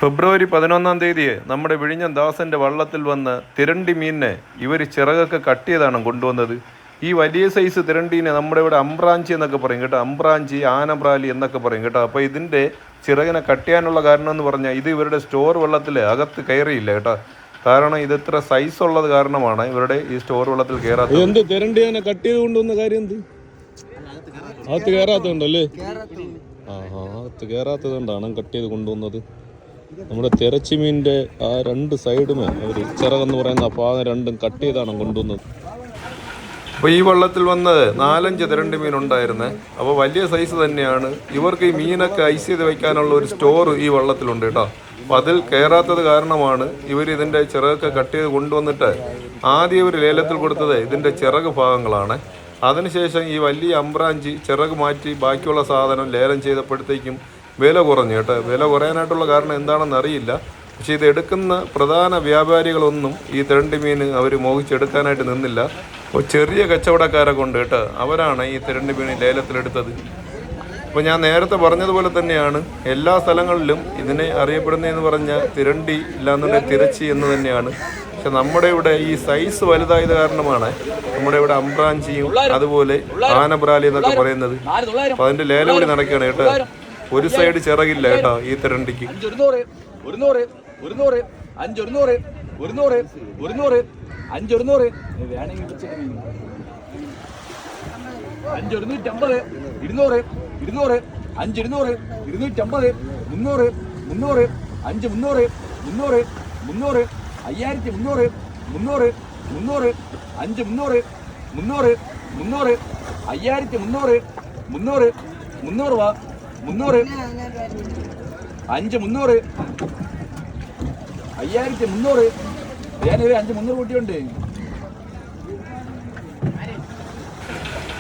ഫെബ്രുവരി 11 നമ്മുടെ വിഴിഞ്ഞം ദാസന്റെ വള്ളത്തിൽ വന്ന് തിരണ്ടി മീനിനെ ഇവർ ചിറകൊക്കെ കട്ട് ചെയ്താണ് കൊണ്ടുവന്നത്. ഈ വലിയ സൈസ് തിരണ്ടീനെ നമ്മുടെ ഇവിടെ അമ്പ്രാഞ്ചി എന്നൊക്കെ പറയും കേട്ടോ. അമ്പ്രാഞ്ചി, ആനബ്രാലി എന്നൊക്കെ പറയും കേട്ടോ. അപ്പോൾ ഇതിൻ്റെ ചിറകിനെ കട്ട് ചെയ്യാനുള്ള കാരണം എന്ന് പറഞ്ഞാൽ ഇത് ഇവരുടെ സ്റ്റോർ വെള്ളത്തിൽ അകത്ത് കയറിയില്ല കേട്ടോ. കാരണം ഇത് ഇത്ര സൈസ് ഉള്ളത് കാരണമാണ് ഇവരുടെ ഈ സ്റ്റോർ വെള്ളത്തിൽ കയറാത്തത്. എന്ത് തിരണ്ടിനെ കട്ട് ചെയ്ത് കൊണ്ടുവന്ന കാര്യം എന്ത്? അകത്ത് കയറാത്തതുണ്ടല്ലേ? അകത്ത് കയറാത്തത് കൊണ്ടാണ് കട്ട് ചെയ്ത് കൊണ്ടുവന്നത്. നമ്മുടെ തിരച്ചി മീനിന്റെ ആ രണ്ട് സൈഡുമേ അവർ ചിറകെന്ന് പറയുന്ന ഭാഗം രണ്ടും കട്ട് ചെയ്താണ് കൊണ്ടുവന്നത്. അപ്പോൾ ഈ വള്ളത്തിൽ വന്നത് 4-5 തിരണ്ടി മീൻ ഉണ്ടായിരുന്നേ. അപ്പോൾ വലിയ സൈസ് തന്നെയാണ്. ഇവർക്ക് ഈ മീനൊക്കെ ഐസ് ചെയ്ത് വയ്ക്കാനുള്ള ഒരു സ്റ്റോർ ഈ വള്ളത്തിലുണ്ട് കേട്ടോ. അപ്പോൾ അതിൽ കയറാത്തത് കാരണമാണ് ഇവർ ഇതിൻ്റെ ചിറകൊക്കെ കട്ട് ചെയ്ത് കൊണ്ടുവന്നിട്ട് ആദ്യം ഇവർ ലേലത്തിൽ കൊടുത്തത് ഇതിൻ്റെ ചിറക് ഭാഗങ്ങളാണ്. അതിനുശേഷം ഈ വലിയ അമ്പ്രാഞ്ചി ചിറക് മാറ്റി ബാക്കിയുള്ള സാധനം ലേലം ചെയ്തപ്പോഴത്തേക്കും വില കുറഞ്ഞു കേട്ടോ. വില കുറയാനായിട്ടുള്ള കാരണം എന്താണെന്ന് അറിയില്ല. പക്ഷേ ഇത് എടുക്കുന്ന പ്രധാന വ്യാപാരികളൊന്നും ഈ തിരണ്ടി മീൻ അവർ മോഹിച്ചെടുക്കാനായിട്ട് നിന്നില്ല. അപ്പോൾ ചെറിയ കച്ചവടക്കാരെ കൊണ്ട് കേട്ടോ അവരാണ് ഈ തിരണ്ടി മീൻ ലേലത്തിലെടുത്തത്. അപ്പോൾ ഞാൻ നേരത്തെ പറഞ്ഞതുപോലെ തന്നെയാണ് എല്ലാ സ്ഥലങ്ങളിലും ഇതിനെ അറിയപ്പെടുന്നതെന്ന് പറഞ്ഞാൽ തിരണ്ടി ഇല്ലാന്നുണ്ടെങ്കിൽ തിരച്ചി എന്ന് തന്നെയാണ്. പക്ഷെ നമ്മുടെ ഇവിടെ ഈ സൈസ് വലുതായത് കാരണമാണ് നമ്മുടെ ഇവിടെ അമ്പ്രാഞ്ചിയും അതുപോലെ ആനബ്രാലി എന്നൊക്കെ പറയുന്നത്. അപ്പോൾ അതിൻ്റെ ലേലം കൂടി നടക്കുകയാണ് കേട്ടോ. ഒരു സൈഡ് ചിറകില്ല കേട്ടോ ഈ തിരണ്ടിക്ക്.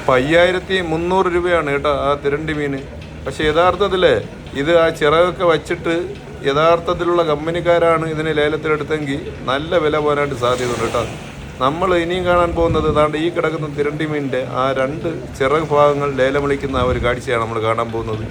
5300 രൂപയാണ് കേട്ടോ ആ തിരണ്ടി മീൻ. പക്ഷെ യഥാർത്ഥത്തിൽ ഇത് ആ ചിറകൊക്കെ വച്ചിട്ട് യഥാർത്ഥത്തിലുള്ള കമ്പനിക്കാരാണ് ഇതിനെ ലേലത്തിലെടുത്തെങ്കിൽ നല്ല വില പോകാനായിട്ട് സാധ്യതയുണ്ട് കേട്ടോ. നമ്മൾ ഇനിയും കാണാൻ പോകുന്നത് അതാണ്ട് ഈ കിടക്കുന്ന തിരണ്ടി മീനിൻ്റെ ആ 2 ചിറക് ഭാഗങ്ങൾ ലേലം വിളിക്കുന്ന ആ ഒരു കാഴ്ചയാണ് നമ്മൾ കാണാൻ പോകുന്നത്.